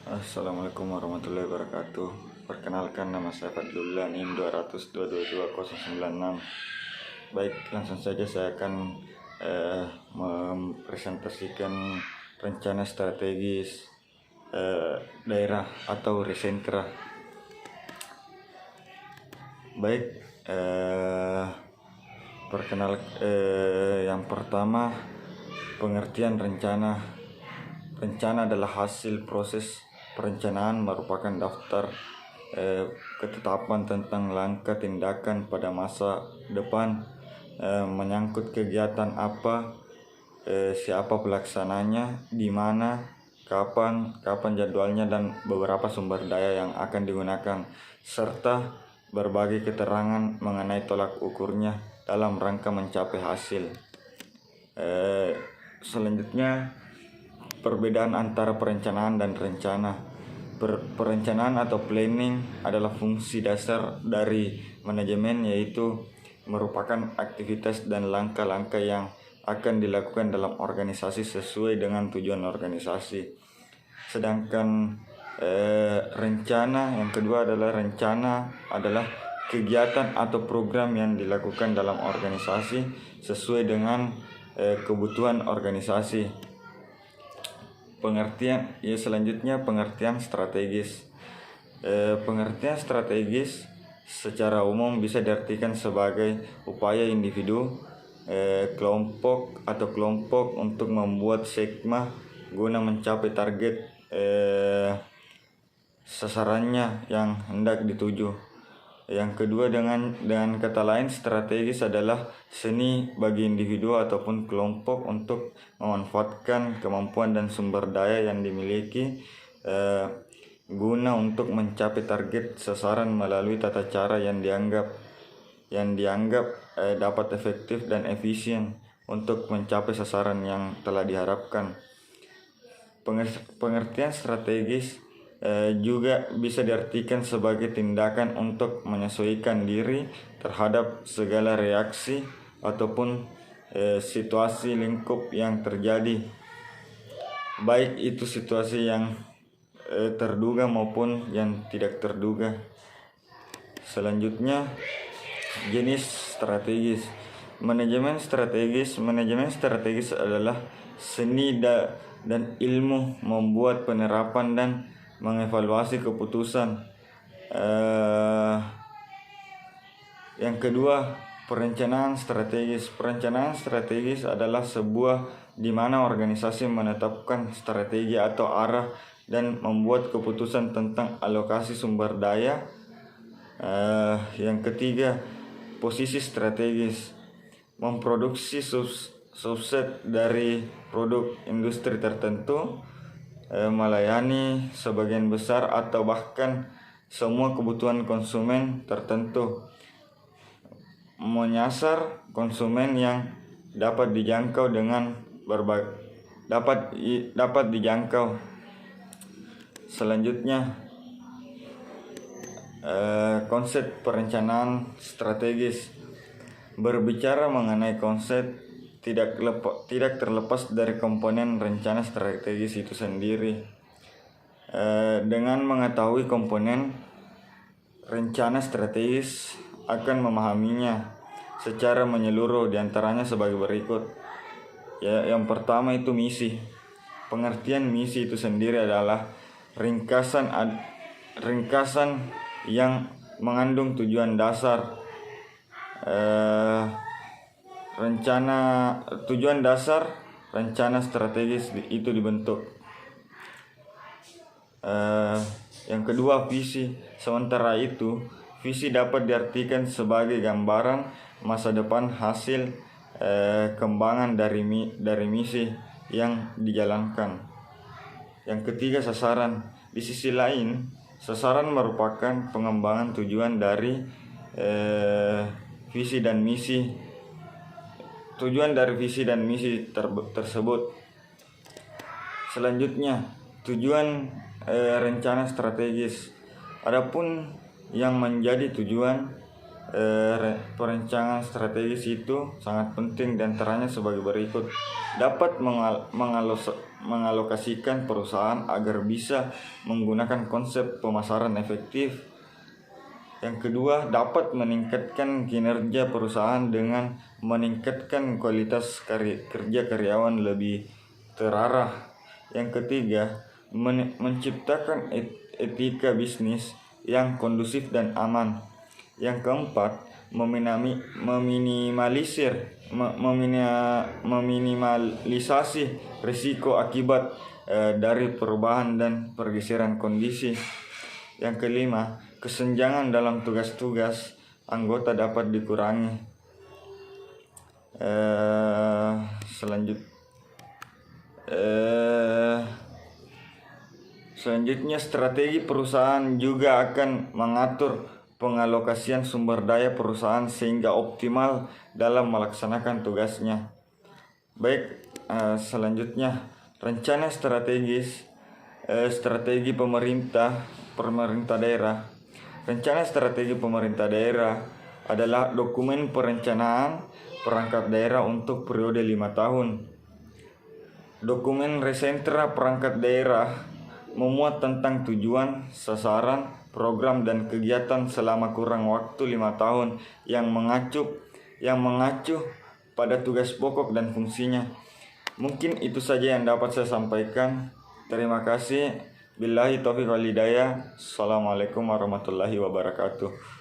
Assalamualaikum warahmatullahi wabarakatuh. Perkenalkan, nama saya Fadlullah, NIM 200222096. Baik, langsung saja saya akan mempresentasikan rencana strategis daerah atau Resenkra. Baik, yang pertama, pengertian rencana. Rencana adalah hasil proses perencanaan, merupakan daftar ketetapan tentang langkah tindakan pada masa depan, menyangkut kegiatan apa, siapa pelaksananya, di mana, kapan jadwalnya, dan beberapa sumber daya yang akan digunakan, serta berbagai keterangan mengenai tolak ukurnya dalam rangka mencapai hasil. Selanjutnya, perbedaan antara perencanaan dan rencana. Perencanaan atau planning adalah fungsi dasar dari manajemen, yaitu merupakan aktivitas dan langkah-langkah yang akan dilakukan dalam organisasi sesuai dengan tujuan organisasi. Sedangkan rencana yang kedua adalah kegiatan atau program yang dilakukan dalam organisasi sesuai dengan kebutuhan organisasi. Selanjutnya pengertian strategis. Pengertian strategis secara umum bisa diartikan sebagai upaya individu, kelompok untuk membuat skema guna mencapai target sasarannya yang hendak dituju. Yang kedua, dengan kata lain, strategis adalah seni bagi individu ataupun kelompok untuk memanfaatkan kemampuan dan sumber daya yang dimiliki guna untuk mencapai target sasaran melalui tata cara yang dianggap dapat efektif dan efisien untuk mencapai sasaran yang telah diharapkan. Pengertian strategis juga bisa diartikan sebagai tindakan untuk menyesuaikan diri terhadap segala reaksi ataupun situasi lingkup yang terjadi, baik itu situasi yang terduga maupun yang tidak terduga. Selanjutnya, jenis strategis. Manajemen strategis adalah seni dan ilmu membuat, penerapan, dan mengevaluasi keputusan. Yang kedua, perencanaan strategis adalah sebuah di mana organisasi menetapkan strategi atau arah dan membuat keputusan tentang alokasi sumber daya. Yang ketiga, posisi strategis, memproduksi subset dari produk industri tertentu, melayani sebagian besar atau bahkan semua kebutuhan konsumen tertentu, menyasar konsumen yang dapat dijangkau. Selanjutnya, konsep perencanaan strategis. Berbicara mengenai konsep tidak terlepas dari komponen rencana strategis itu sendiri. Dengan mengetahui komponen rencana strategis akan memahaminya secara menyeluruh, diantaranya sebagai berikut. Yang pertama itu misi. Pengertian misi itu sendiri adalah ringkasan yang mengandung tujuan dasar. Tujuan dasar rencana strategis itu dibentuk. Yang kedua, visi. Sementara itu, visi dapat diartikan sebagai gambaran masa depan hasil kembangan dari misi yang dijalankan. Yang ketiga, sasaran. Di sisi lain, sasaran merupakan pengembangan tujuan dari visi dan misi. Tujuan dari visi dan misi tersebut. Selanjutnya, tujuan rencana strategis. Adapun yang menjadi tujuan Perencanaan strategis itu sangat penting dan antaranya sebagai berikut. Dapat mengalokasikan perusahaan agar bisa menggunakan konsep pemasaran efektif. Yang kedua, dapat meningkatkan kinerja perusahaan dengan meningkatkan kualitas kerja karyawan lebih terarah. Yang ketiga, menciptakan etika bisnis yang kondusif dan aman. Yang keempat, meminimalisasi risiko akibat dari perubahan dan pergeseran kondisi. Yang kelima, kesenjangan dalam tugas-tugas anggota dapat dikurangi. Selanjutnya, strategi perusahaan juga akan mengatur pengalokasian sumber daya perusahaan sehingga optimal dalam melaksanakan tugasnya. Baik, selanjutnya rencana strategis strategi pemerintah daerah. Rencana strategi pemerintah daerah adalah dokumen perencanaan perangkat daerah untuk periode 5 tahun. Dokumen resentra perangkat daerah memuat tentang tujuan, sasaran, program dan kegiatan selama kurang waktu 5 tahun yang mengacu pada tugas pokok dan fungsinya. Mungkin itu saja yang dapat saya sampaikan. Terima kasih. Billahi taufiq wal hidayah. Assalamualaikum warahmatullahi wabarakatuh.